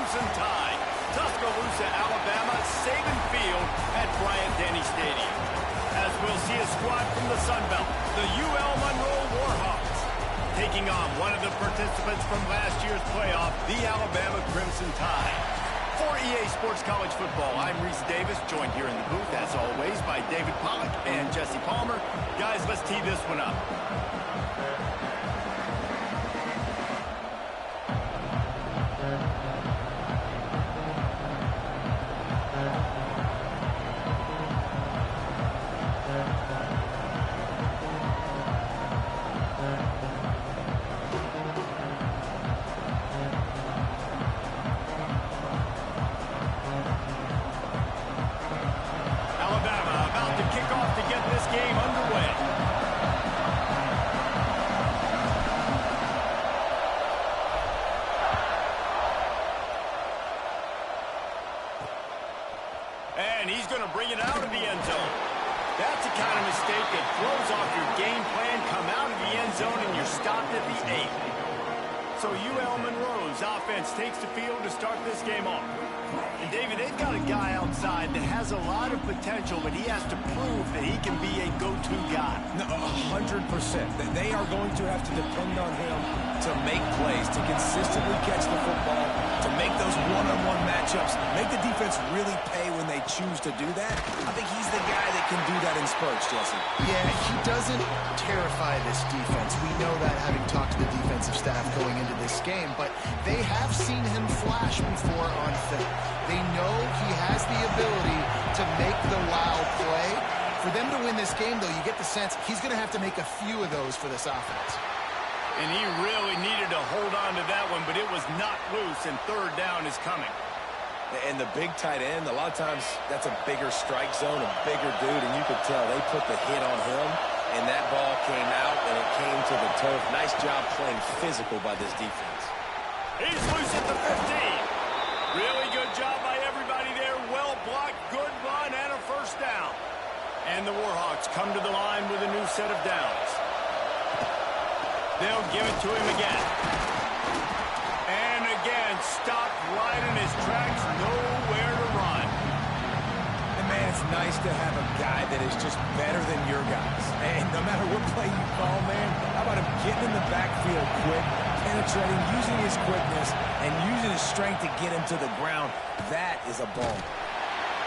Crimson Tide. Tuscaloosa, Alabama, Saban Field at Bryant-Denny Stadium. As we'll see a squad from the Sun Belt, the UL Monroe Warhawks, taking on one of the participants from last year's playoff, the Alabama Crimson Tide. For EA Sports College Football, I'm Reese Davis, joined here in the booth, as always, by David Pollack and Jesse Palmer. Guys, let's tee this one up. And he's going to bring it out of the end zone. That's the kind of mistake that throws off your game plan. Come out of the end zone and you're stopped at the 8. So UL Monroe's offense takes the field to start this game off. And David, they've got a guy outside that has a lot of potential, but he has to prove that he can be a go-to guy. No, 100%. They are going to have to depend on him to make plays, to consistently catch the football, to make those one-on-one matchups, make the defense really pay when they choose to do that. I think he's the guy that can do that in spurts, Jesse. Yeah, he doesn't terrify this defense. We know that, having talked to the defensive staff going into this game, but they have seen him flash before on film. They know he has the ability to make the wow play. For them to win this game, though, you get the sense he's going to have to make a few of those for this offense. And he really needed to hold on to that one, but it was knocked loose, and third down is coming. And the big tight end, a lot of times that's a bigger strike zone, a bigger dude, and you could tell they put the hit on him, and that ball came out, and it came to the turf. Nice job playing physical by this defense. He's loose at the 15. Really good job by everybody there. Well blocked, good run, and a first down. And the Warhawks come to the line with a new set of downs. They'll give it to him again. And again, stopped right in his tracks, nowhere to run. And man, it's nice to have a guy that is just better than your guys. And no matter what play you call, man, how about him getting in the backfield quick, penetrating, using his quickness, and using his strength to get him to the ground. That is a ball.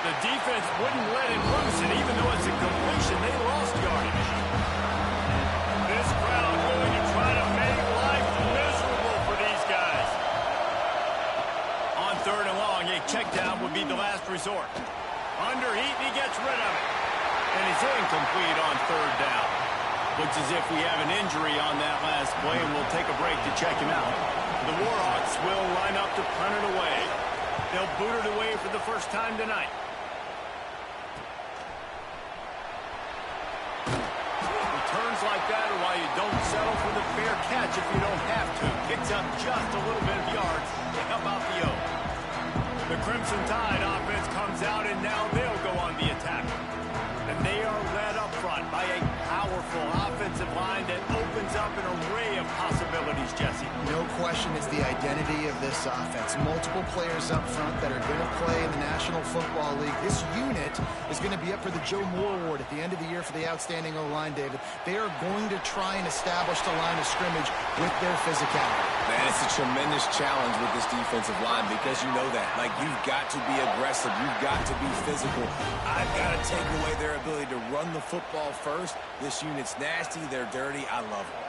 The defense wouldn't let him loose, and even though it's a completion, they lost yardage. This crowd going to try to make life miserable for these guys. On third and long, a check down would be the last resort. Under heat, and he gets rid of it. And it's incomplete on third down. Looks as if we have an injury on that last play, and we'll take a break to check him out. The Warhawks will line up to punt it away. They'll boot it away for the first time tonight. Returns like that are why you don't settle for the fair catch if you don't have to. Picks up just a little bit of yards to help out the O. The Crimson Tide offense comes out, and now they'll go on the attack. And they are led up front by a powerful offensive line that opens up an array of possibilities, Jesse. No question it's the identity of this offense. Multiple players up front that are going to play in the National Football League. This unit is going to be up for the Joe Moore Award at the end of the year for the outstanding O-line, David. They are going to try and establish the line of scrimmage with their physicality. Man, it's a tremendous challenge with this defensive line because you know that. Like, you've got to be aggressive. You've got to be physical. I've got to take away their ability to run the football first. This unit's nasty. They're dirty. I love them.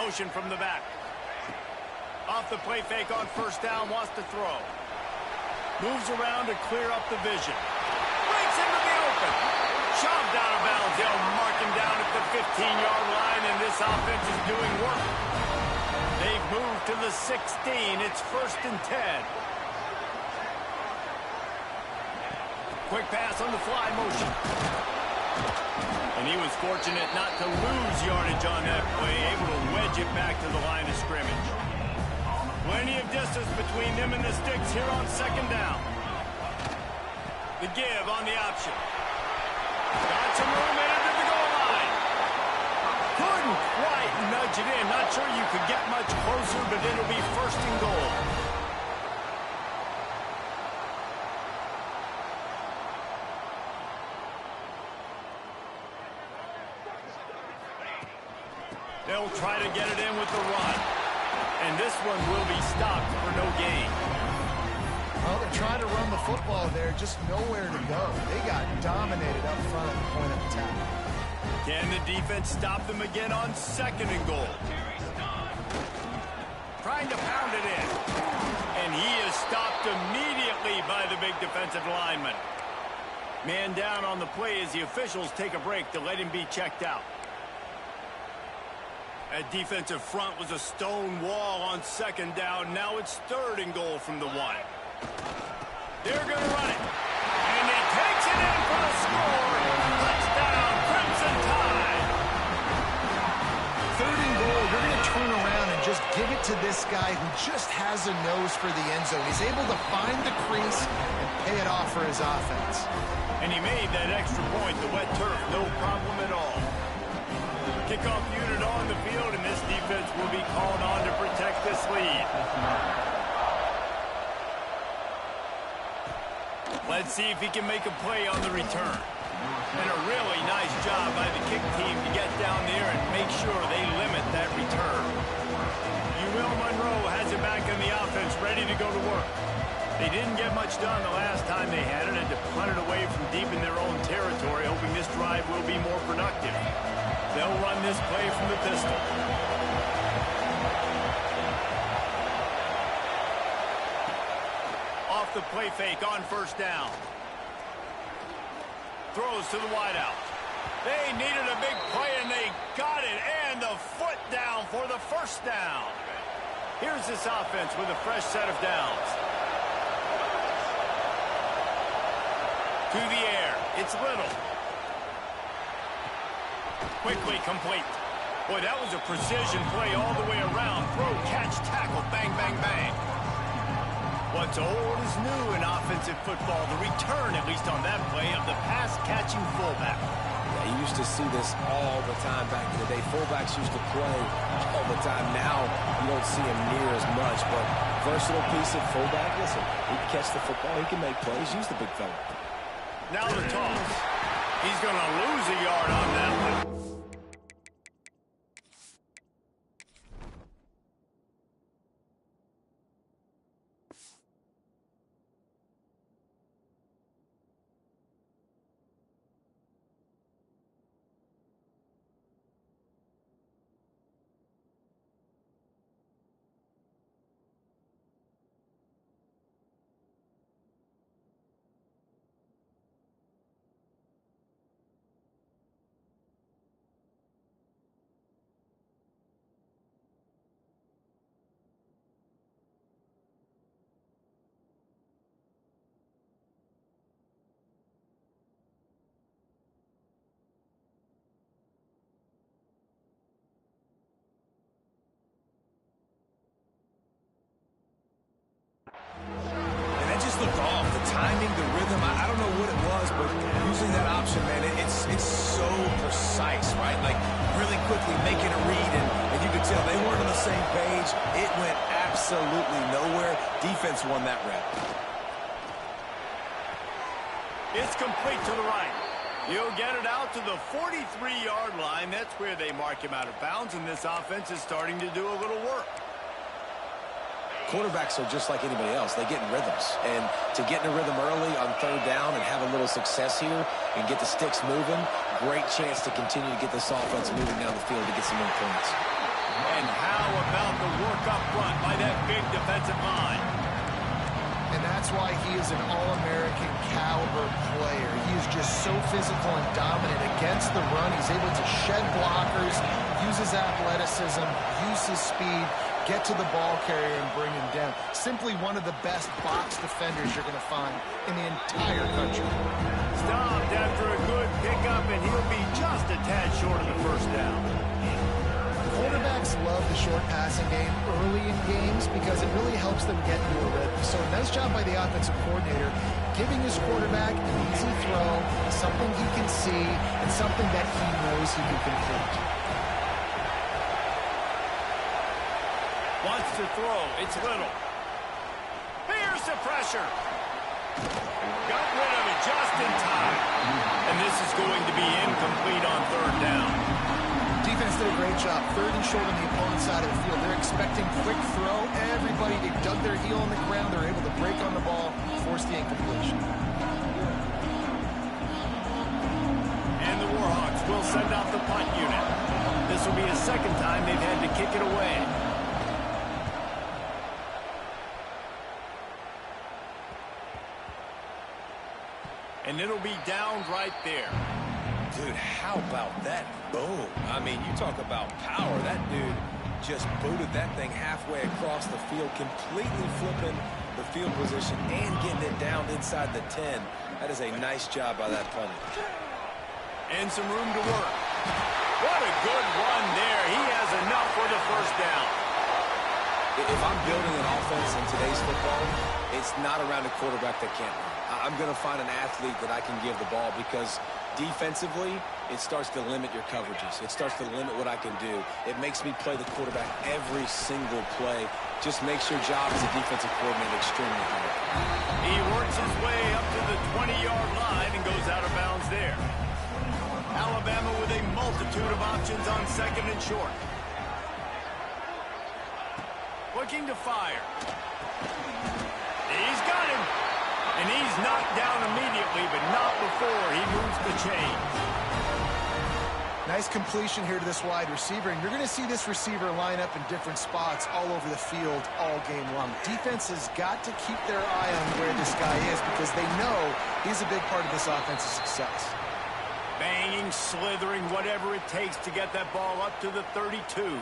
Motion from the back. Off the play fake on first down, wants to throw. Moves around to clear up the vision. Breaks into the open. Shoved out of bounds. They'll mark him down at the 15-yard line, and this offense is doing work. They've moved to the 16. It's 1st and 10. Quick pass on the fly motion. And he was fortunate not to lose yardage on that play, able to wedge it back to the line of scrimmage. Plenty of distance between them and the sticks here on 2nd down. The give on the option. Got some room in it to the goal line. Couldn't quite nudge it in. Not sure you could get much closer, but it'll be 1st and goal. They'll try to get it in with the run. And this one will be stopped for no gain. Well, they're trying to run the football there, just nowhere to go. They got dominated up front at the point of attack. Can the defense stop them again on 2nd and goal? Trying to pound it in. And he is stopped immediately by the big defensive lineman. Man down on the play as the officials take a break to let him be checked out. That defensive front was a stone wall on 2nd down. Now it's 3rd and goal from the 1. They're going to run it. And he takes it in for the score. Touchdown, Crimson Tide. 3rd and goal, you're going to turn around and just give it to this guy who just has a nose for the end zone. He's able to find the crease and pay it off for his offense. And he made that extra point, the wet turf, no problem at all. Kickoff unit on the field, and this defense will be called on to protect this lead. Let's see if he can make a play on the return. And a really nice job by the kick team to get down there and make sure they limit that return. Monroe has it back in the offense, ready to go to work. They didn't get much done the last time they had it, and to punt it away from deep in their own territory, hoping this drive will be more productive. They'll run this play from the pistol. Off the play fake on 1st down. Throws to the wideout. They needed a big play, and they got it, and the foot down for the 1st down. Here's this offense with a fresh set of downs. To the air. It's Little. Quickly complete. Boy, that was a precision play all the way around. Throw, catch, tackle, bang, bang, bang. What's old is new in offensive football. The return, at least on that play, of the pass-catching fullback. Yeah, you used to see this all the time back in the day. Fullbacks used to play all the time. Now you don't see him near as much, but versatile piece of fullback. Listen, he can catch the football. He can make plays. Use the big fella. Now the toss. He's going to lose a yard on that one. Looked off. The timing, the rhythm, I don't know what it was, but using that option, man, it's so precise, right? Like, really quickly making a read, and you could tell they weren't on the same page. It went absolutely nowhere. Defense won that rep. It's complete to the right. He'll get it out to the 43-yard line. That's where they mark him out of bounds, and this offense is starting to do a little work. Quarterbacks are just like anybody else. They get in rhythms. And to get in a rhythm early on 3rd down and have a little success here and get the sticks moving, great chance to continue to get this offense moving down the field to get some more points. And how about the work up front by that big defensive line? And that's why he is an All-American caliber player. He is just so physical and dominant against the run. He's able to shed blockers, use his athleticism, use his speed, get to the ball carrier and bring him down. Simply one of the best box defenders you're going to find in the entire country. Stopped after a good pickup, and he'll be just a tad short of the 1st down. Quarterbacks love the short passing game early in games because it really helps them get into a rhythm. So nice job by the offensive coordinator giving his quarterback an easy throw, something he can see, and something that he knows he can complete. Wants to throw. It's Little. Here's the pressure. Got rid of it just in time. And this is going to be incomplete on 3rd down. defense did a great job. 3rd and short on the opponent's side of the field. They're expecting quick throw. Everybody, they dug their heel on the ground. They're able to break on the ball, force the incompletion. And the Warhawks will send out the punt unit. This will be the 2nd time they've had to kick it away. And it'll be down right there. Dude, how about that boom? I mean, you talk about power. That dude just booted that thing halfway across the field, completely flipping the field position and getting it down inside the 10. That is a nice job by that punter. And some room to work. What a good run there. He has enough for the 1st down. If I'm building an offense in today's football, it's not around a quarterback that can't run. I'm going to find an athlete that I can give the ball because defensively, it starts to limit your coverages. It starts to limit what I can do. It makes me play the quarterback every single play. Just makes your job as a defensive coordinator extremely hard. He works his way up to the 20-yard line and goes out of bounds there. Alabama with a multitude of options on 2nd and short. Looking to fire. He's got him. And he's knocked down immediately, but not before he moves the chains. Nice completion here to this wide receiver, and you're going to see this receiver line up in different spots all over the field all game long. Defense has got to keep their eye on where this guy is because they know he's a big part of this offense's success. Banging, slithering, whatever it takes to get that ball up to the 32.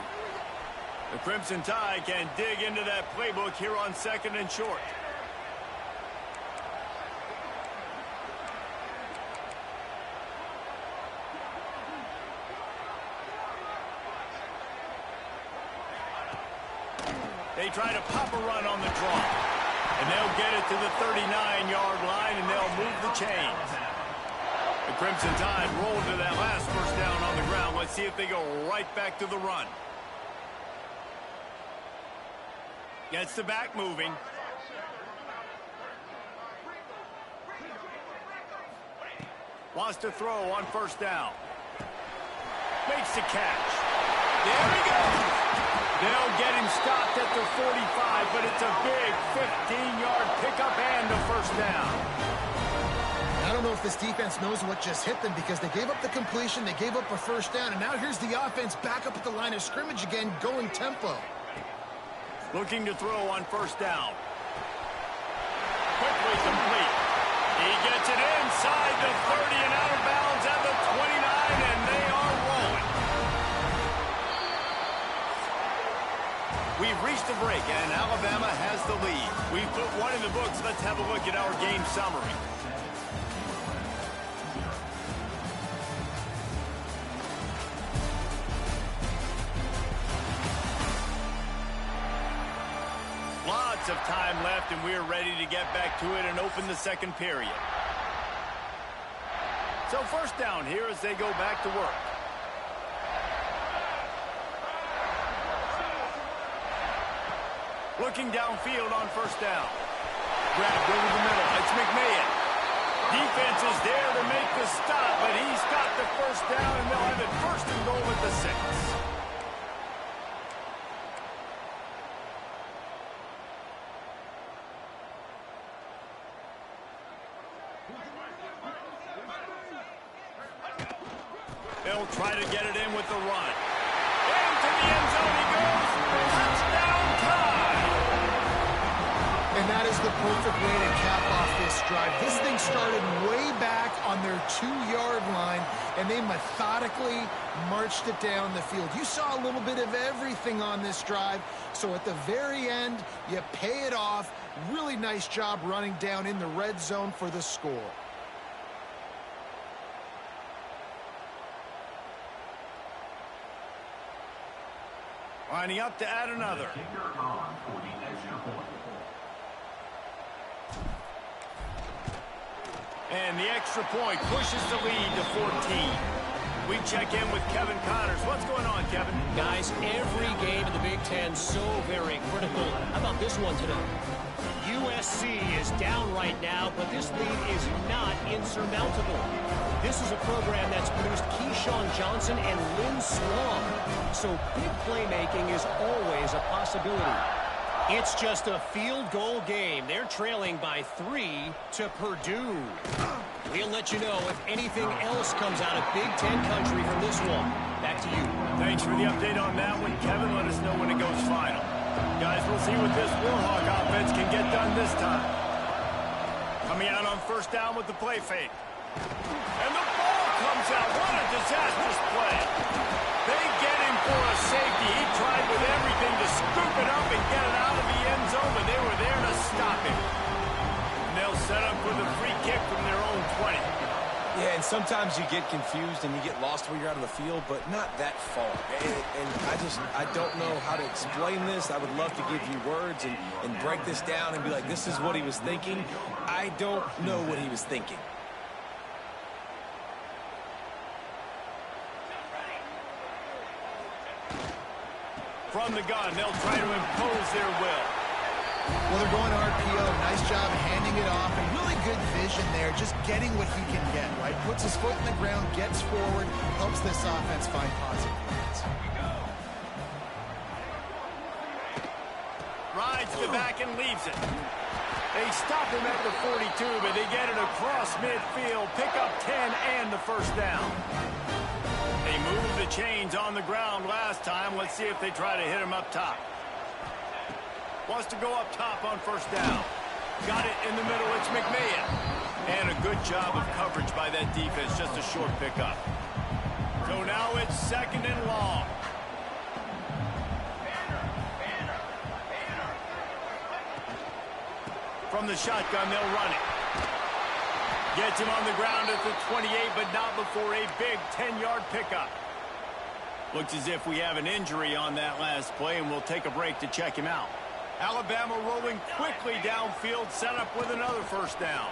The Crimson Tide can dig into that playbook here on 2nd and short. They try to pop a run on the draw. And they'll get it to the 39-yard line, and they'll move the chains. The Crimson Tide rolled to that last 1st down on the ground. Let's see if they go right back to the run. Gets the back moving. Wants to throw on 1st down. Makes the catch. There he goes. They'll get him stopped at the 45, but it's a big 15-yard pickup and a 1st down. I don't know if this defense knows what just hit them because they gave up the completion, they gave up a 1st down, and now here's the offense back up at the line of scrimmage again, going tempo. Looking to throw on 1st down. Quickly complete. He gets it inside the 30 and out of bounds at the 29, and they are rolling. We've reached the break, and Alabama has the lead. We've put one in the books. Let's have a look at our game summary. Lots of time left, and we're ready to get back to it and open the 2nd period. So 1st down here as they go back to work. Looking downfield on 1st down. Grabbed over the middle. It's McMahon. Defense is there to make the stop, but he's got the 1st down, and they'll have it 1st and goal at the 6. They'll try to get it in with the run. Into the end zone he goes. Touchdown time! And that is the perfect way to cap off this drive. This thing started way back on their 2-yard line, and they methodically marched it down the field. You saw a little bit of everything on this drive, so at the very end, you pay it off. Really nice job running down in the red zone for the score. Lining up to add another. And the extra point pushes the lead to 14. We check in with Kevin Connors. What's going on, Kevin? Guys, every game in the Big Ten so very critical. How about this one today? USC is down right now, but this lead is not insurmountable. This is a program that's produced Keyshawn Johnson and Lynn Swan, so big playmaking is always a possibility. It's just a field goal game. They're trailing by 3 to Purdue. We'll let you know if anything else comes out of Big Ten country from this one. Back to you. Thanks for the update on that one, Kevin. Let us know when it goes final. Guys, we'll see what this Warhawk offense can get done this time. Coming out on first down with the play fake. And the ball comes out. What a disastrous play. They get him for a safety. He tried with everything to scoop it up and get it out of the end zone, but they were there to stop him. And they'll set up with a free kick from their own 20. Yeah, and sometimes you get confused and you get lost where you're out of the field, but not that far. And I don't know how to explain this. I would love to give you words and break this down and be like, this is what he was thinking. I don't know what he was thinking. From the gun, they'll try to impose their will. Well, they're going RPO. Nice job handing it off, and really good vision there, just getting what he can get, right? Puts his foot in the ground, gets forward, helps this offense find positive points. Rides the back and leaves it. They stop him at the 42, but they get it across midfield, pick up 10 and the first down. They moved the chains on the ground last time. Let's see if they try to hit him up top. Wants to go up top on first down. Got it in the middle. It's McMahon. And a good job of coverage by that defense. Just a short pickup. So now it's second and long. From the shotgun, they'll run it. Gets him on the ground at the 28, but not before a big 10-yard pickup. Looks as if we have an injury on that last play, and we'll take a break to check him out. Alabama rolling quickly downfield, set up with another first down.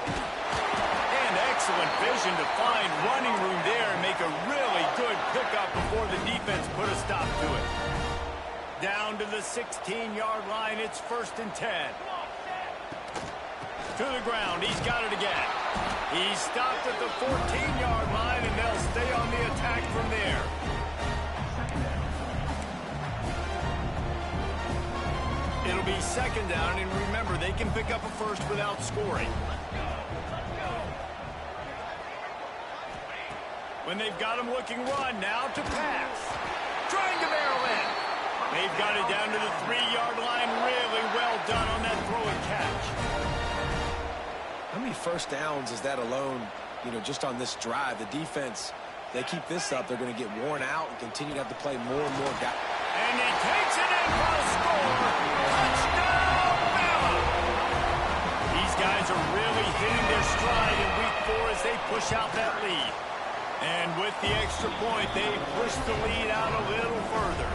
And excellent vision to find running room there and make a really good pickup before the defense put a stop to it. Down to the 16-yard line, it's first and 10. To the ground, he's got it again. He stopped at the 14-yard line, and they'll stay on the attack from there. It'll be second down, and remember, they can pick up a first without scoring. When they've got him looking run, now to pass. Trying to barrel in. They've got it down to the 3-yard line. Really well done on that throw and catch. How many first downs is that alone, just on this drive? The defense, they keep this up, they're going to get worn out and continue to have to play more and more guys. And he takes it in for a score. Touchdown, Bama! These guys are really hitting their stride in week 4 as they push out that lead. And with the extra point, they push the lead out a little further.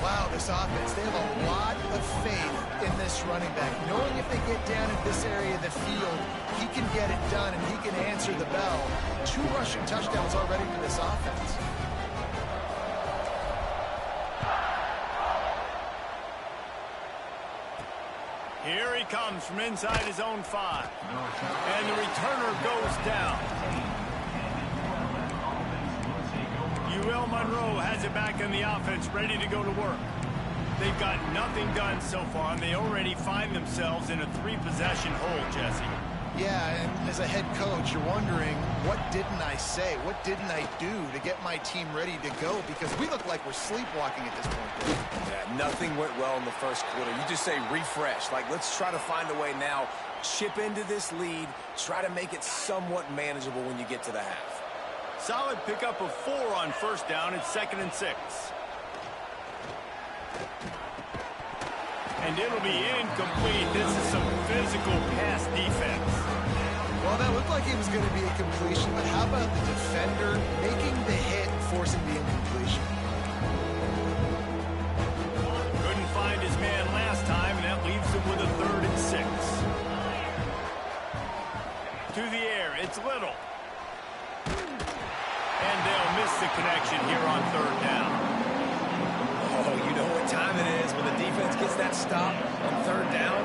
Wow, this offense, they have a lot of faith in this running back. Knowing if they get down in this area of the field, he can get it done and he can answer the bell. 2 rushing touchdowns already for this offense. Here he comes from inside his own 5. And the returner goes down. UL Monroe has it back in the offense, ready to go to work. They've got nothing done so far, and they already find themselves in a 3-possession hole, Jesse. Yeah, and as a head coach, you're wondering, what didn't I say? What didn't I do to get my team ready to go? Because we look like we're sleepwalking at this point. Yeah, nothing went well in the first quarter. You just say refresh. Like, let's try to find a way now. Chip into this lead. Try to make it somewhat manageable when you get to the half. Solid pickup of 4 on first down. It's 2nd and 6. And it'll be incomplete. This is some physical pass defense. Well, that looked like it was going to be a completion, but how about the defender making the hit, forcing the incompletion? Couldn't find his man last time, and that leaves him with a 3rd and 6. To the air, it's Little. And they'll miss the connection here on 3rd down. Oh, you know what? what time it is when the defense gets that stop on third down.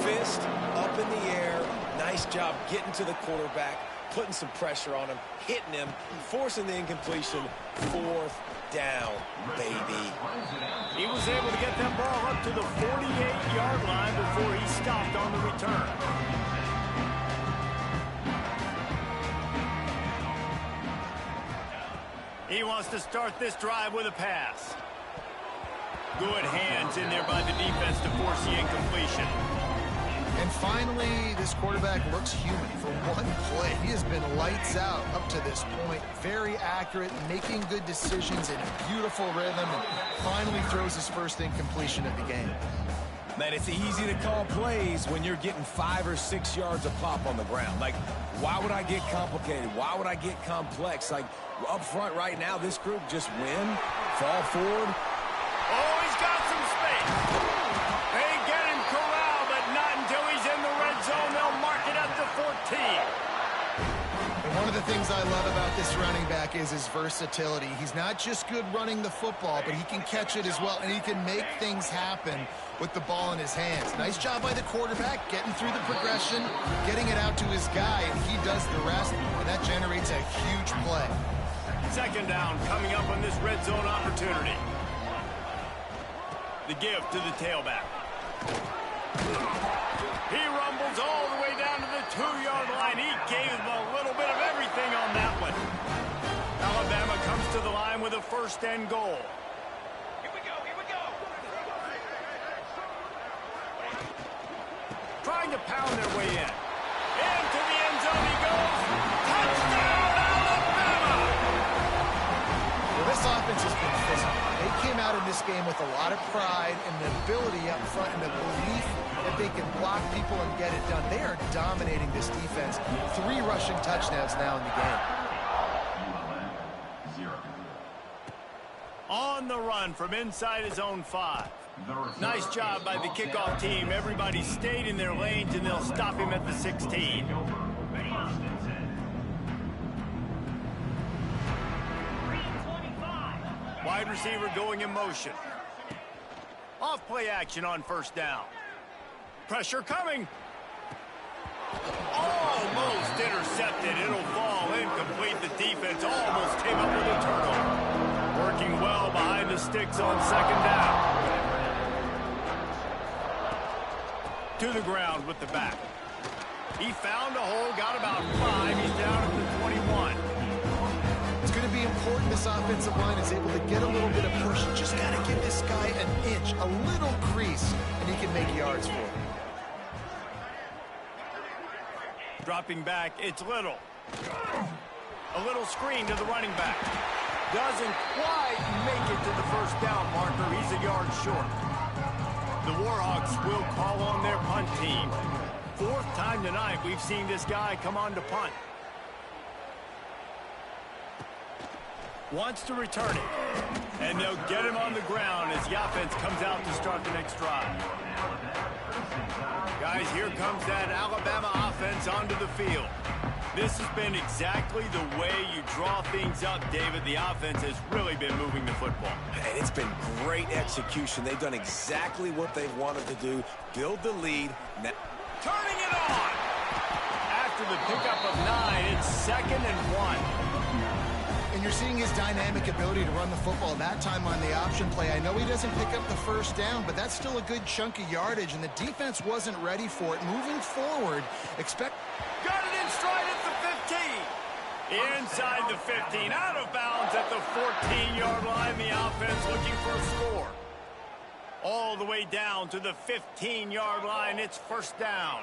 Fist up in the air. Nice job getting to the quarterback, putting some pressure on him, hitting him, forcing the incompletion. Fourth down, baby. He was able to get that ball up to the 48-yard line before he stopped on the return. He wants to start this drive with a pass. Good hands in there by the defense to force the incompletion. And finally, this quarterback looks human for one play. He has been lights out up to this point. Very accurate, making good decisions in a beautiful rhythm, and finally throws his first incompletion of the game. Man, it's easy to call plays when you're getting 5 or 6 yards a pop on the ground. Like, why would I get complicated? Why would I get complex? Like, up front right now, this group just win, fall forward. Oh, he's got some space. They get him corralled, but not until he's in the red zone. They'll mark it at the 14. And one of the things I love about this running back is his versatility. He's not just good running the football, but he can catch it as well, and he can make things happen with the ball in his hands. Nice job by the quarterback, getting through the progression, getting it out to his guy, and he does the rest, and that generates a huge play. Second down coming up on this red zone opportunity. The give to the tailback. He rumbles all the way down to the 2-yard line. He gave him a little bit of everything on that one. Alabama comes to the line with a first and goal. Here we go. Trying to pound their way in. Into the end zone he goes. Touchdown, Alabama! Well, this offense has been physical. They came out in this game with a lot of pride and the ability up front and the belief that they can block people and get it done. They are dominating this defense. 3 rushing touchdowns now in the game. On the run from inside his own 5. Nice job by the kickoff team. Everybody stayed in their lanes, and they'll stop him at the 16. Wide receiver going in motion. Off play action on first down. Pressure coming. Almost intercepted. It'll fall incomplete. The defense almost came up with a turnover. Working well behind the sticks on second down. To the ground with the back. He found a hole, got about 5. He's down at the 21. It's going to be important this offensive line is able to get a little bit of push. Just got to give this guy an inch, a little crease, and he can make yards for it. Dropping back, it's Little. A little screen to the running back. Doesn't quite make it to the first down marker. He's a yard short. The Warhawks will call on their punt team. 4th time tonight we've seen this guy come on to punt. Wants to return it. And they'll get him on the ground as the offense comes out to start the next drive. Guys, here comes that Alabama offense onto the field. This has been exactly the way you draw things up, David. The offense has really been moving the football. And it's been great execution. They've done exactly what they've wanted to do. Build the lead. Now turning it on! After the pickup of 9, it's 2nd and 1. And you're seeing his dynamic ability to run the football that time on the option play. I know he doesn't pick up the first down, but that's still a good chunk of yardage, and the defense wasn't ready for it. Moving forward, got it in stride at the 15. Inside the 15, out of bounds at the 14-yard line. The offense looking for a score. All the way down to the 15-yard line. It's first down.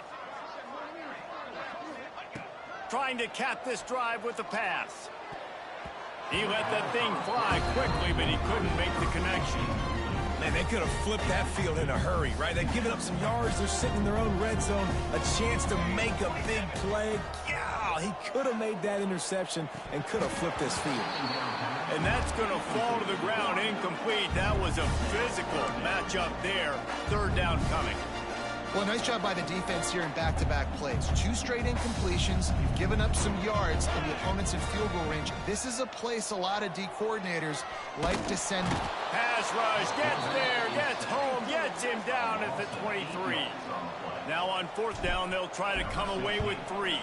Trying to cap this drive with the pass. He let that thing fly quickly, but he couldn't make the connection. Man, they could have flipped that field in a hurry, right? They've given up some yards. They're sitting in their own red zone. A chance to make a big play. Yeah, he could have made that interception and could have flipped this field. And that's going to fall to the ground incomplete. That was a physical matchup there. 3rd down coming. Well, nice job by the defense here in back-to-back plays. 2 straight incompletions. You've given up some yards, and the opponent's in field goal range. This is a place a lot of D coordinators like to send. Pass rush, gets there, gets home, gets him down at the 23. Now on 4th down, they'll try to come away with 3.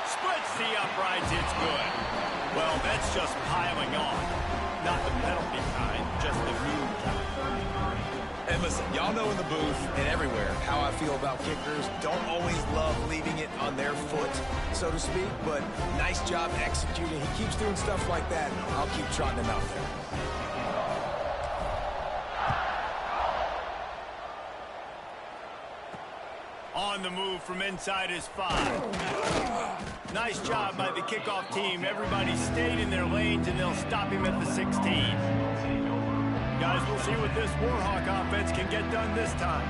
Splits the uprights, it's good. Well, that's just piling on. Not the penalty kind, just the mean kind. And listen, y'all know in the booth and everywhere how I feel about kickers. Don't always love leaving it on their foot, so to speak, but nice job executing. He keeps doing stuff like that. I'll keep trotting him out there. On the move from inside his 5. Nice job by the kickoff team. Everybody stayed in their lanes, and they'll stop him at the 16. Guys, we'll see what this Warhawk offense can get done this time.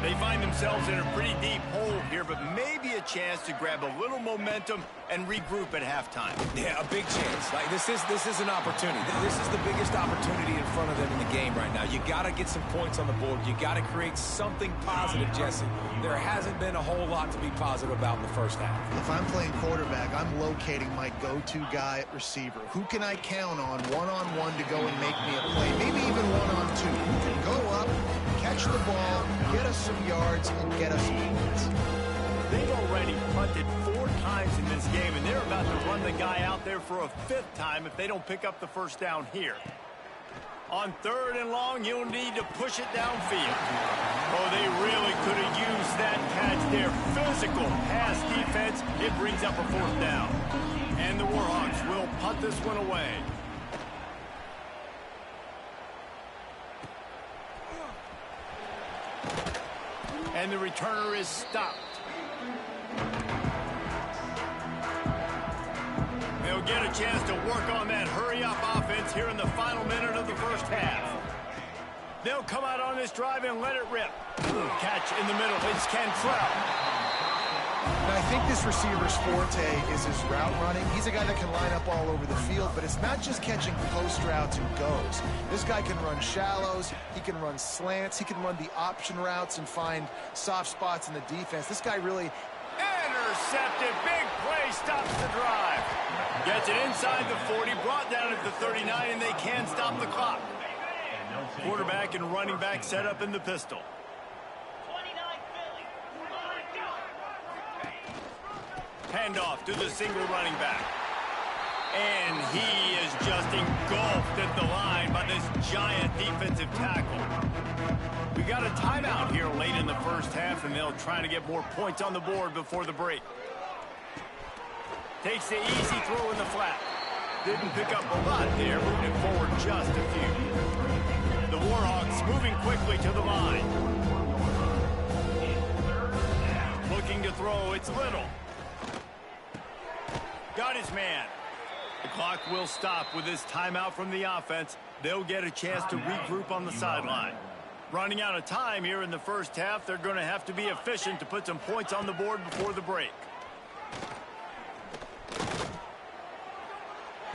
They find themselves in a pretty deep hole here, but maybe a chance to grab a little momentum and regroup at halftime. Yeah, a big chance. Like this is an opportunity. This is the biggest opportunity in front of them in the game right now. You got to get some points on the board. You got to create something positive, Jesse. There hasn't been a whole lot to be positive about in the first half. If I'm playing quarterback, I'm locating my go-to guy at receiver. Who can I count on one-on-one to go and make me a play? Maybe even one-on-two. Who can go up, catch the ball, get us some yards, and get us points. They've already punted 4 times in this game, and they're about to run the guy out there for a 5th time if they don't pick up the first down here. On 3rd and long, you'll need to push it downfield. Oh, they really could have used that catch there. Physical pass defense. It brings up a 4th down. And the Warhawks will punt this one away. And the returner is stopped. They'll get a chance to work on that hurry-up offense here in the final minute of the first half. They'll come out on this drive and let it rip. Catch in the middle. It's Cantrell. Now, I think this receiver's forte is his route running. He's a guy that can line up all over the field, but it's not just catching post routes and goes. This guy can run shallows. He can run slants. He can run the option routes and find soft spots in the defense. This guy really... Intercepted. Big play stops the drive. Gets it inside the 40, brought down at the 39, and they can stop the clock. Quarterback and running back set up in the pistol. Handoff to the single running back. And he is just engulfed at the line by this giant defensive tackle. We got a timeout here late in the first half, and they'll try to get more points on the board before the break. Takes the easy throw in the flat. Didn't pick up a lot there, moving forward just a few. The Warhawks moving quickly to the line. Looking to throw, it's Little. Got his man. The clock will stop with this timeout from the offense. They'll get a chance to regroup on the sideline. Running out of time here in the first half, they're going to have to be efficient to put some points on the board before the break.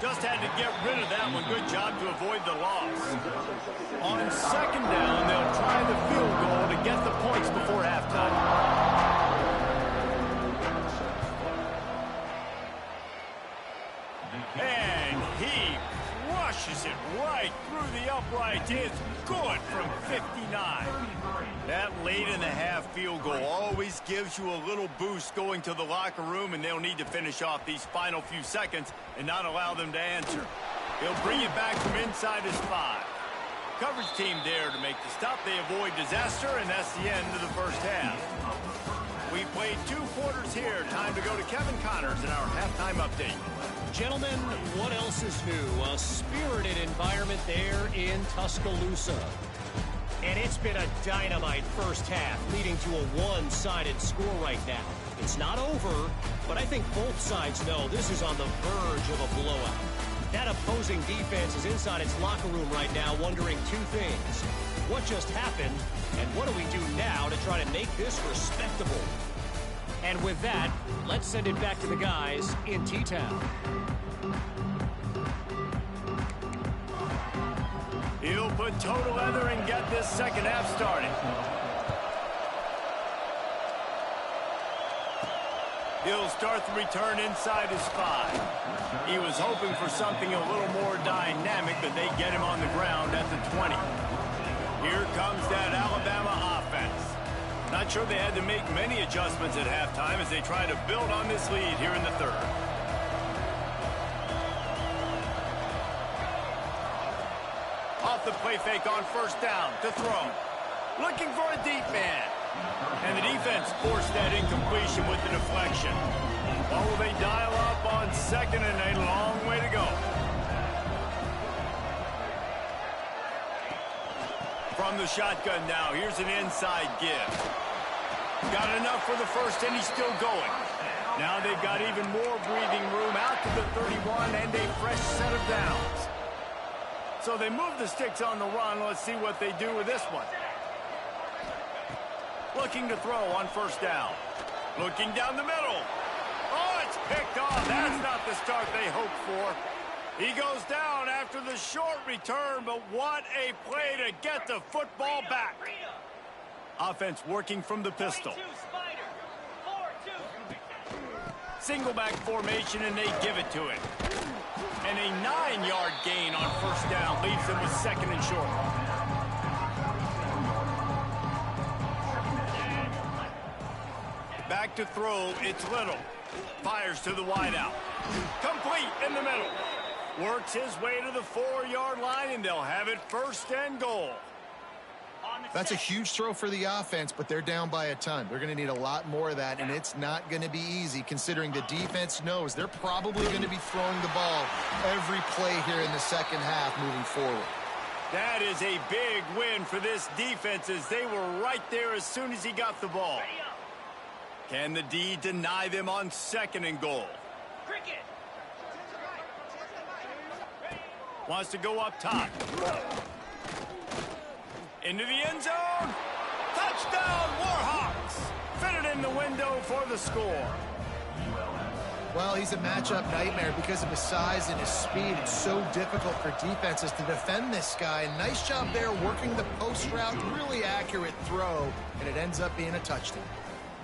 Just had to get rid of that one. Good job to avoid the loss. On 2nd down, they'll try the field goal to get the points before halftime. And he crushes it right through the uprights. It's good from 59. That late in the half field goal always gives you a little boost going to the locker room, and they'll need to finish off these final few seconds and not allow them to answer. He'll bring it back from inside his 5. Coverage team there to make the stop. They avoid disaster, and that's the end of the first half. We played 2 quarters here. Time to go to Kevin Connors in our halftime update. Gentlemen, what else is new? A spirited environment there in Tuscaloosa. And it's been a dynamite first half, leading to a one-sided score right now. It's not over, but I think both sides know this is on the verge of a blowout. That opposing defense is inside its locker room right now wondering 2 things. What just happened, and what do we do now to try to make this respectable? And with that, let's send it back to the guys in T-Town. He'll put toe to leather and get this second half started. He'll start the return inside his 5. He was hoping for something a little more dynamic, but they get him on the ground at the 20. Here comes that Alabama offense. Not sure they had to make many adjustments at halftime as they try to build on this lead here in the third. Off the play fake on first down to throw. Looking for a deep man. And the defense forced that incompletion with the deflection. Or will they dial up on second and a long way to go? From the shotgun now, here's an inside give. Got enough for the first, and he's still going. Now they've got even more breathing room out to the 31 and a fresh set of downs. So they move the sticks on the run. Let's see what they do with this one. Looking to throw on first down. Looking down the middle. Oh, it's picked off. That's not the start they hoped for. He goes down after the short return, but what a play to get the football back. Offense working from the pistol. Single back formation, and they give it to him. And a 9-yard gain on first down leaves them with second and short. Back to throw, it's Little. Fires to the wideout. Complete in the middle. Works his way to the 4-yard line, and they'll have it first and goal. That's a huge throw for the offense, but they're down by a ton. They're going to need a lot more of that, and it's not going to be easy considering the defense knows they're probably going to be throwing the ball every play here in the second half moving forward. That is a big win for this defense as they were right there as soon as he got the ball. Can the D deny them on second and goal? Wants to go up top. Into the end zone. Touchdown, Warhawks. Fitted in the window for the score. Well, he's a matchup nightmare because of his size and his speed. It's so difficult for defenses to defend this guy. Nice job there working the post route. Really accurate throw, and it ends up being a touchdown.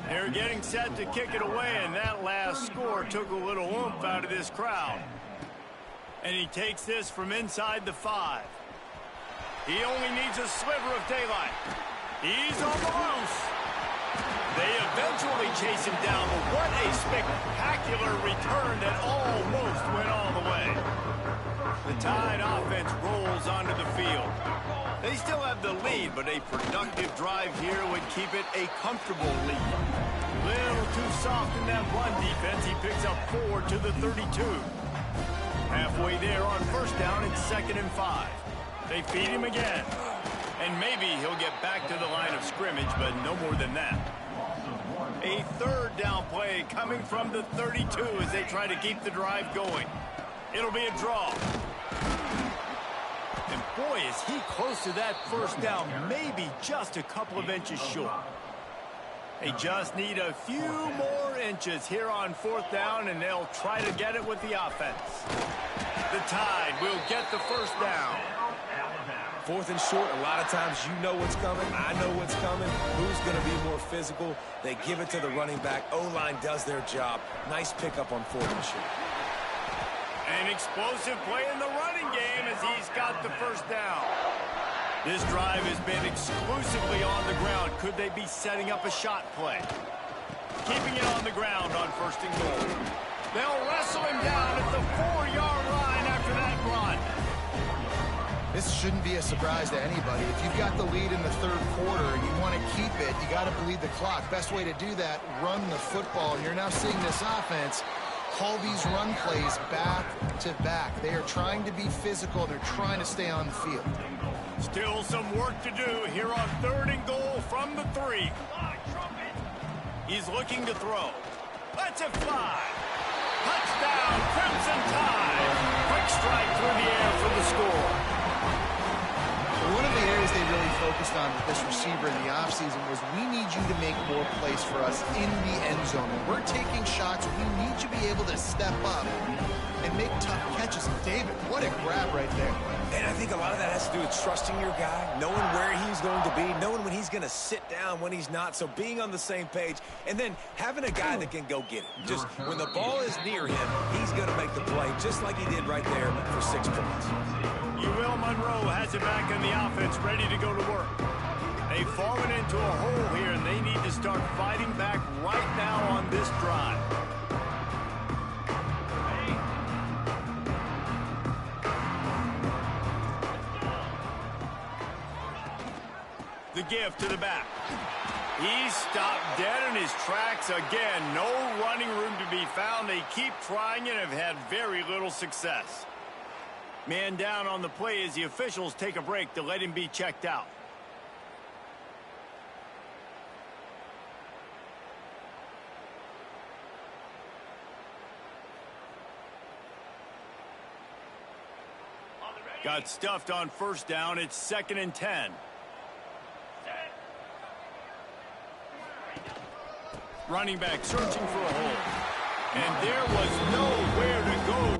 They're getting set to kick it away, and that last score took a little oomph out of this crowd. And he takes this from inside the 5. He only needs a sliver of daylight. He's on the loose. They eventually chase him down, but what a spectacular return that almost went all the way. The Tide offense rolls onto the field. They still have the lead, but a productive drive here would keep it a comfortable lead. Little too soft in that run defense. He picks up 4 to the 32. Halfway there on first down, it's second and 5. They feed him again. And maybe he'll get back to the line of scrimmage, but no more than that. A third down play coming from the 32 as they try to keep the drive going. It'll be a draw. And boy, is he close to that first down, maybe just a couple of inches short. They just need a few more inches here on fourth down, and they'll try to get it with the offense. The Tide will get the first down. Fourth and short, a lot of times you know what's coming. I know what's coming. Who's going to be more physical? They give it to the running back. O-line does their job. Nice pickup on fourth and short. An explosive play in the running game as he's got the first down. This drive has been exclusively on the ground. Could they be setting up a shot play? Keeping it on the ground on first and goal. They'll wrestle him down at the 4-yard line after that run. This shouldn't be a surprise to anybody. If you've got the lead in the third quarter and you want to keep it, you got to bleed the clock. Best way to do that, run the football. And you're now seeing this offense call these run plays back to back. They are trying to be physical. They're trying to stay on the field. Still some work to do here on third and goal from the 3. He's looking to throw. Lets it fly. Touchdown, Crimson Tide. Quick strike through the air for the score. One of the areas they really focused on with this receiver in the offseason was we need you to make more plays for us in the end zone. When we're taking shots, we need you to be able to step up and make tough catches. And David, what a grab right there. And I think a lot of that has to do with trusting your guy, knowing where he's going to be, knowing when he's going to sit down, when he's not, so being on the same page, and then having a guy that can go get it. Just when the ball is near him, he's going to make the play, just like he did right there for 6 points. UL Monroe has it back in the offense, ready to go to work. They've fallen into a hole here, and they need to start fighting back right now on this drive. The give to the back. He's stopped dead in his tracks again. No running room to be found. They keep trying and have had very little success. Man down on the play as the officials take a break to let him be checked out. Got stuffed on first down. It's 2nd and 10. Running back searching for a hole. And there was nowhere to go.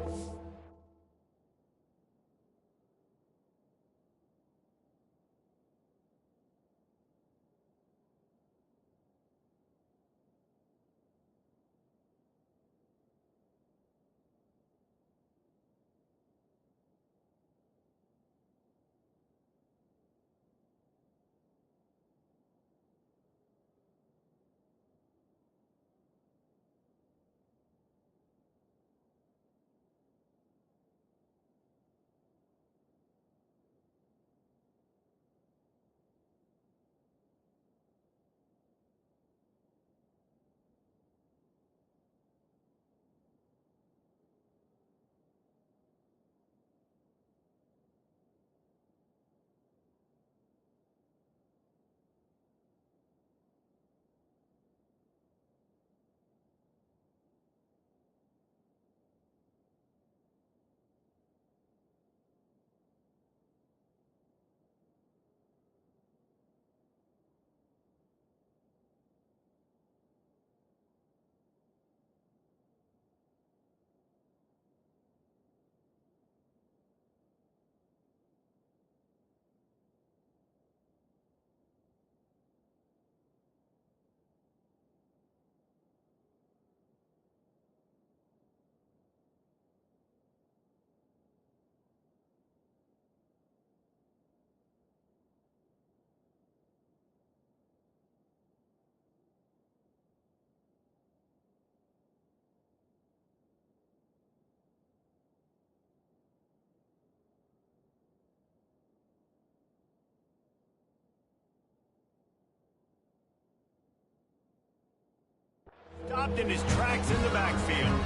Stopped in his tracks in the backfield.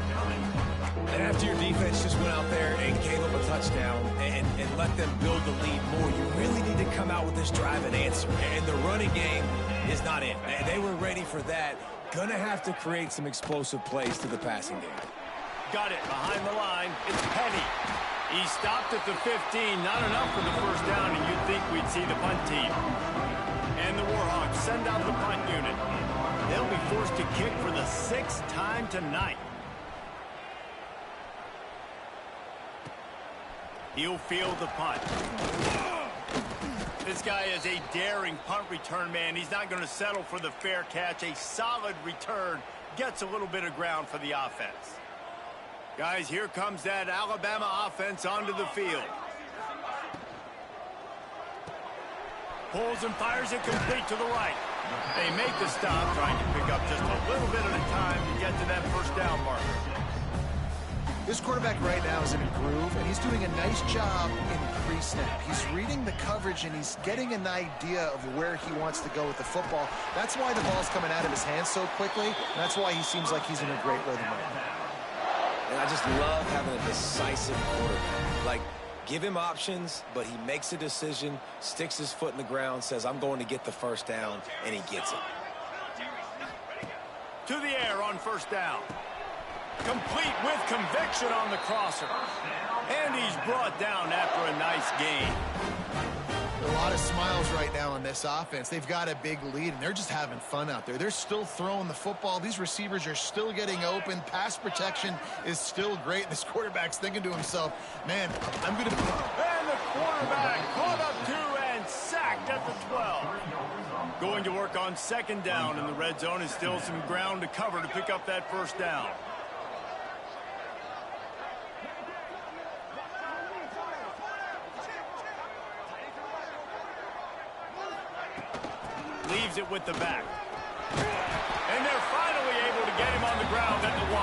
And after your defense just went out there and gave up a touchdown and let them build the lead more, you really need to come out with this drive and answer. And the running game is not in. They were ready for that. Gonna have to create some explosive plays to the passing game. Got it behind the line. It's Petty. He stopped at the 15. Not enough for the first down, and you'd think we'd see the punt team. And the Warhawks send out the punt unit. They'll be forced to kick for the 6th time tonight. He'll field the punt. This guy is a daring punt return man. He's not going to settle for the fair catch. A solid return gets a little bit of ground for the offense. Guys, here comes that Alabama offense onto the field. Pulls and fires it complete to the right. They make the stop, trying to pick up just a little bit at a time to get to that first down marker. This quarterback right now is in a groove, and he's doing a nice job in pre-snap. He's reading the coverage, and he's getting an idea of where he wants to go with the football. That's why the ball's coming out of his hands so quickly, and that's why he seems like he's in a great rhythm right now. And I just love having a decisive quarterback. Like, give him options, but he makes a decision, sticks his foot in the ground, says, I'm going to get the first down, and he gets it. To the air on first down. Complete with conviction on the crosser. And he's brought down after a nice gain. A lot of smiles right now on this offense. They've got a big lead, and they're just having fun out there. They're still throwing the football. These receivers are still getting open. Pass protection is still great. This quarterback's thinking to himself, man, I'm going to... And the quarterback caught up to and sacked at the 12. Going to work on second down in the red zone is still some ground to cover to pick up that first down. Leaves it with the back. And they're finally able to get him on the ground at the 1.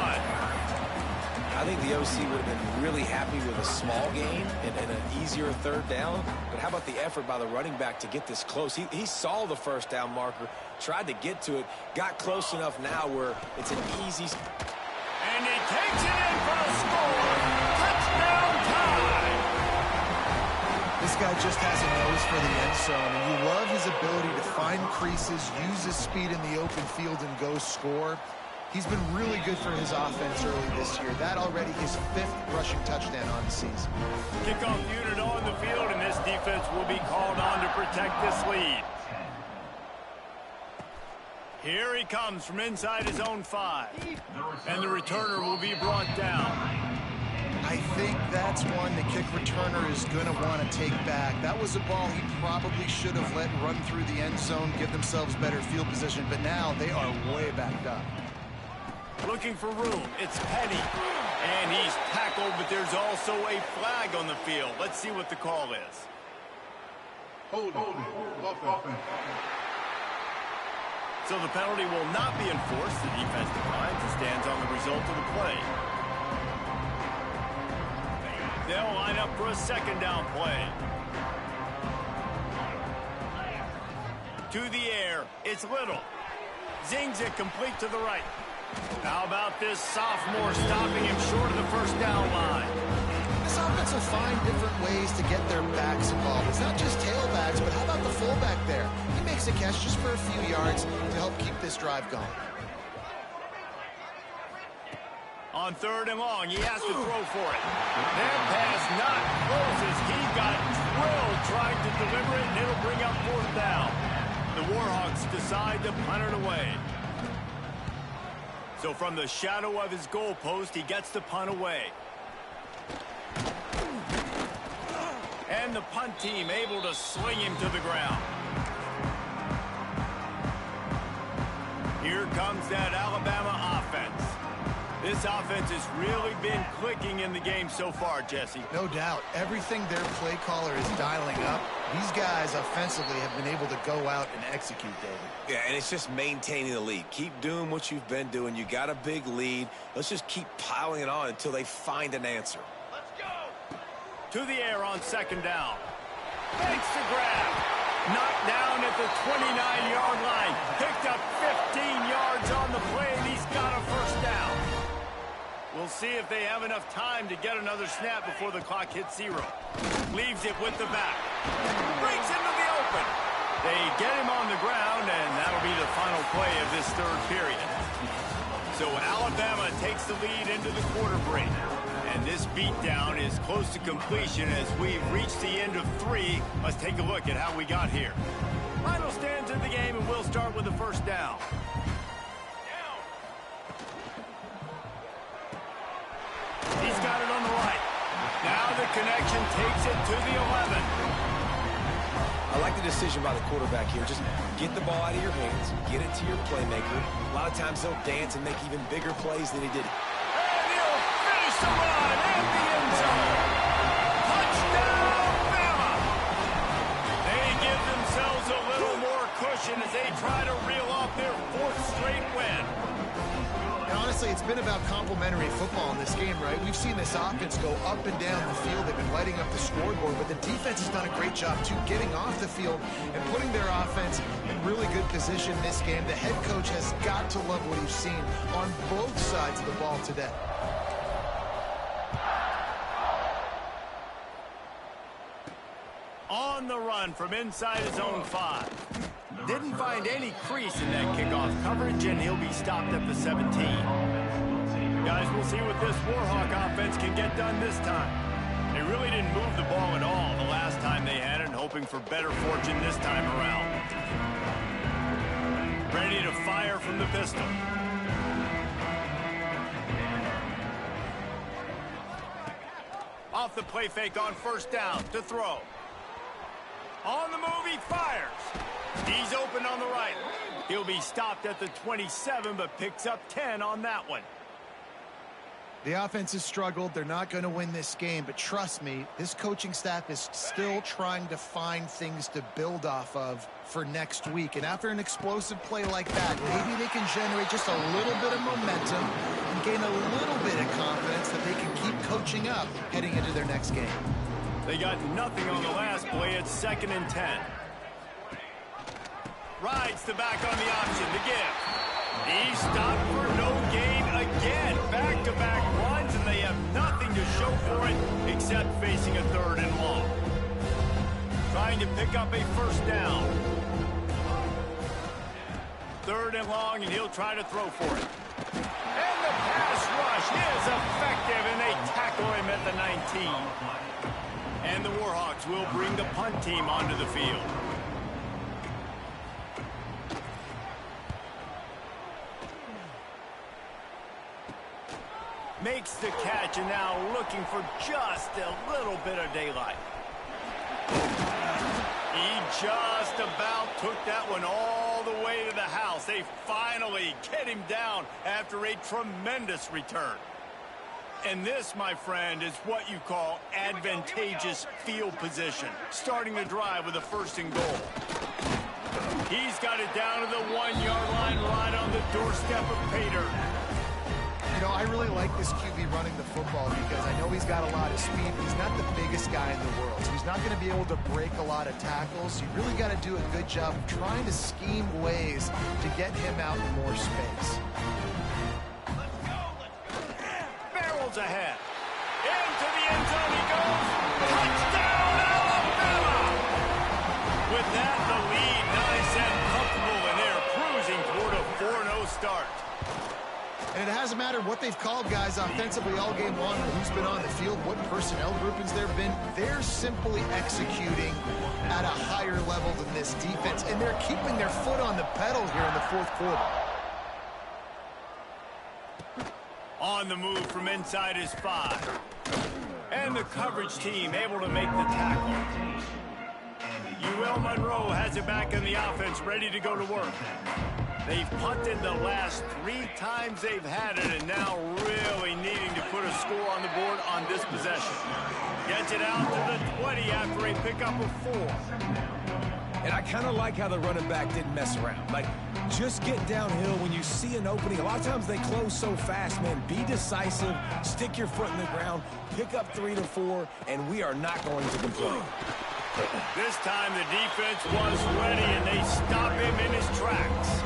I think the OC would have been really happy with a small gain and an easier third down. But how about the effort by the running back to get this close? He saw the first down marker, tried to get to it, got close enough now where it's an easy... And he takes it in for the score. Touchdown time! This guy just has a nose for the end zone, and you love his ability to find creases, use his speed in the open field, and go score. He's been really good for his offense early this year. That already his 5th rushing touchdown on the season. Kickoff unit on the field, and this defense will be called on to protect this lead. Here he comes from inside his own 5. And the returner will be brought down. I think that's one the kick returner is going to want to take back. That was a ball he probably should have let run through the end zone, give themselves better field position, but now they are way backed up. Looking for room. It's Penny. And he's tackled, but there's also a flag on the field. Let's see what the call is. Hold offense. So the penalty will not be enforced. The defense declines and stands on the result of the play. They'll line up for a second down play. To the air. It's Little. Zings it complete to the right. How about this sophomore stopping him short of the first down line? This offense will find different ways to get their backs involved. It's not just tailbacks, but how about the fullback there? He makes a catch just for a few yards to help keep this drive going. On 3rd and long, he has to throw for it. That pass not close as he got drilled trying to deliver it, and it'll bring up 4th down. The Warhawks decide to punt it away. So from the shadow of his goalpost, he gets the punt away. And the punt team able to sling him to the ground. Here comes that Alabama offense. This offense has really been clicking in the game so far, Jesse. No doubt. Everything their play caller is dialing up, these guys offensively have been able to go out and execute, David. Yeah, and it's just maintaining the lead. Keep doing what you've been doing. You got a big lead. Let's just keep piling it on until they find an answer. Let's go! To the air on second down. Fakes the grab. Knocked down at the 29-yard line. Picked up 15 yards on the play, and he's got a first down. We'll see if they have enough time to get another snap before the clock hits 0. Leaves it with the back. Breaks into the open. They get him on the ground, and that'll be the final play of this 3rd period. So Alabama takes the lead into the quarter break. And this beatdown is close to completion as we've reached the end of 3. Let's take a look at how we got here. Final stands in the game, and we'll start with the first down. He's got it on the right. Now the connection takes it to the 11. I like the decision by the quarterback here. Just get the ball out of your hands, get it to your playmaker. A lot of times they'll dance and make even bigger plays than he did. And he'll finish the run in the end zone. Touchdown, Bama! They give themselves a little more cushion as they try to reel off their 4th straight win. And honestly, it's been about complementary football in this game, right? We've seen this offense go up and down the field. They've been lighting up the scoreboard, but the defense has done a great job, too, getting off the field and putting their offense in really good position this game. The head coach has got to love what he's seen on both sides of the ball today. On the run from inside his own 5. Didn't find any crease in that kickoff coverage, and he'll be stopped at the 17. Guys, we'll see what this Warhawk offense can get done this time. They really didn't move the ball at all the last time they had it, and hoping for better fortune this time around. Ready to fire from the pistol. Off the play fake on first down to throw. On the move, he fires. He's open on the right. He'll be stopped at the 27, but picks up 10 on that one. The offense has struggled. They're not going to win this game, but trust me, this coaching staff is still trying to find things to build off of for next week. And after an explosive play like that, maybe they can generate just a little bit of momentum and gain a little bit of confidence that they can keep coaching up heading into their next game. They got nothing on the last play. It's 2nd and 10. Rides the back on the option to give. He's stopped for no gain again. Back-to-back runs, and they have nothing to show for it except facing a 3rd and long. Trying to pick up a first down. 3rd and long, and he'll try to throw for it. And the pass rush is effective, and they tackle him at the 19. And the Warhawks will bring the punt team onto the field. Makes the catch, and now looking for just a little bit of daylight. He just about took that one all the way to the house. They finally get him down after a tremendous return. And this, my friend, is what you call advantageous field position. Starting the drive with a 1st and goal. He's got it down to the 1-yard line right on the doorstep of Pater. You know, I really like this QB running the football because I know he's got a lot of speed, but he's not the biggest guy in the world. So he's not going to be able to break a lot of tackles. You really got to do a good job of trying to scheme ways to get him out in more space. Barrels ahead. Into the end zone he goes. Touchdown, Alabama! With that, the lead nice and comfortable, and they're cruising toward a 4-0 start. And it hasn't mattered what they've called guys offensively all game long or who's been on the field, what personnel groupings there have been. They're simply executing at a higher level than this defense, and they're keeping their foot on the pedal here in the 4th quarter. On the move from inside his 5. And the coverage team able to make the tackle. UL Monroe has it back in the offense, ready to go to work. They've punted the last 3 times they've had it, and now really needing to put a score on the board on this possession. Gets it out to the 20 after a pickup of 4. And I kind of like how the running back didn't mess around. Like, just get downhill when you see an opening. A lot of times they close so fast, man. Be decisive, stick your foot in the ground, pick up 3 to 4, and we are not going to complain. This time the defense was ready, and they stop him in his tracks.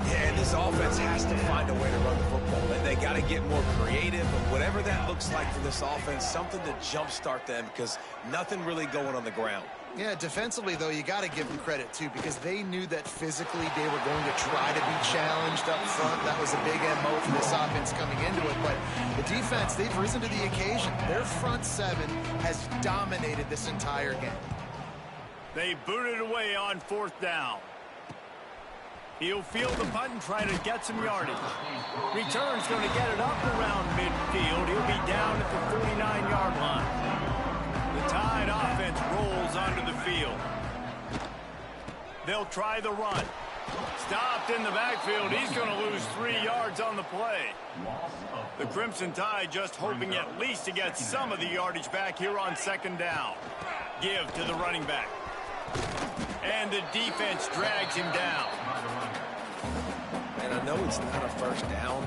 Yeah, and this offense has to find a way to run the football. They got to get more creative, and whatever that looks like for this offense, something to jumpstart them because nothing really going on the ground. Yeah, defensively, though, you got to give them credit, too, because they knew that physically they were going to try to be challenged up front. That was a big MO for this offense coming into it. But the defense, they've risen to the occasion. Their front 7 has dominated this entire game. They booted away on 4th down. He'll field the punt and try to get some yardage. Return's going to get it up around midfield. He'll be down at the 49-yard line. The Tide offense rolls onto the field. They'll try the run. Stopped in the backfield. He's going to lose 3 yards on the play. The Crimson Tide just hoping at least to get some of the yardage back here on 2nd down. Give to the running back. And the defense drags him down. And I know it's not a first down,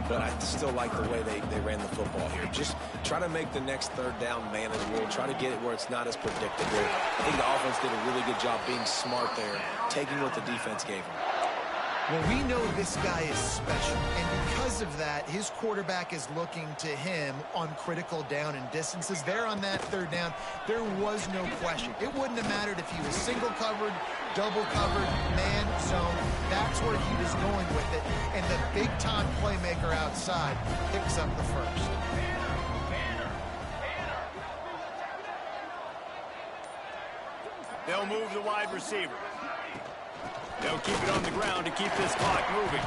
but I still like the way they ran the football here. Just try to make the next 3rd down manageable. Try to get it where it's not as predictable. I think the offense did a really good job being smart there, taking what the defense gave them. Well, we know this guy is special, and because of that, his quarterback is looking to him on critical down and distances. There on that 3rd down, there was no question. It wouldn't have mattered if he was single covered, double covered, man zone. That's where he was going with it, and the big-time playmaker outside picks up the first. They'll move the wide receiver. They'll keep it on the ground to keep this clock moving.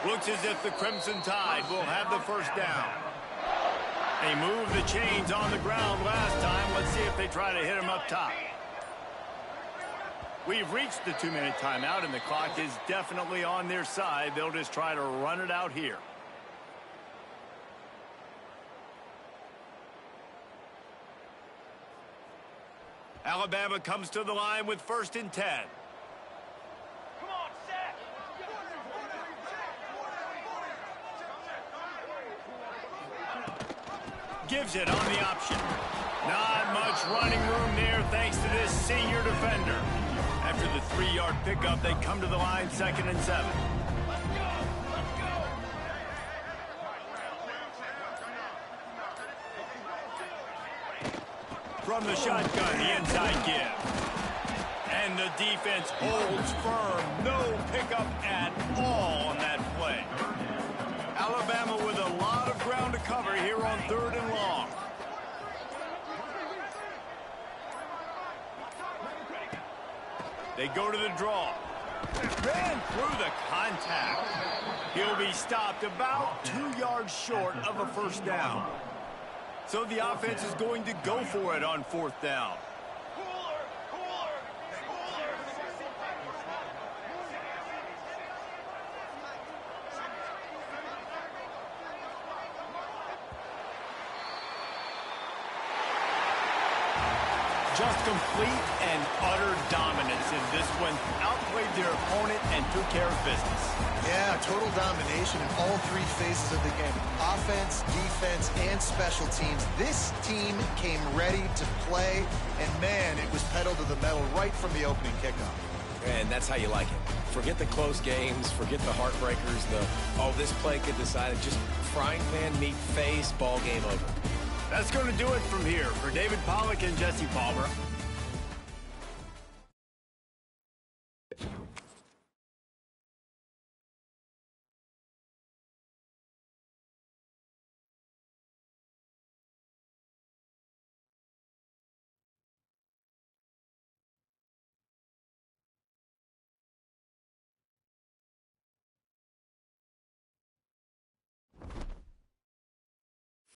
Looks as if the Crimson Tide will have the first down. They moved the chains on the ground last time. Let's see if they try to hit him up top. We've reached the 2-minute timeout, and the clock is definitely on their side. They'll just try to run it out here. Alabama comes to the line with 1st and 10. Come on, set. Gives it on the option. Not much running room there thanks to this senior defender. After the 3-yard pickup, they come to the line 2nd and 7. Let's go. Let's go. From the shotgun, the inside give. And the defense holds firm. No pickup at all on that play. Alabama with a lot of ground to cover here on 3rd and long. They go to the draw. Ran through the contact. He'll be stopped about 2 yards short of a 1st down. So the offense is going to go for it on 4th down. Just complete and utter dominance in this one. Outplayed their opponent and took care of business. Yeah, total domination in all 3 phases of the game. Offense, defense, and special teams. This team came ready to play, and man, it was pedal to the metal right from the opening kickoff. And that's how you like it. Forget the close games, forget the heartbreakers, this play could decide it. Just frying pan, meat face, ball game over. That's going to do it from here. For David Pollack and Jesse Palmer,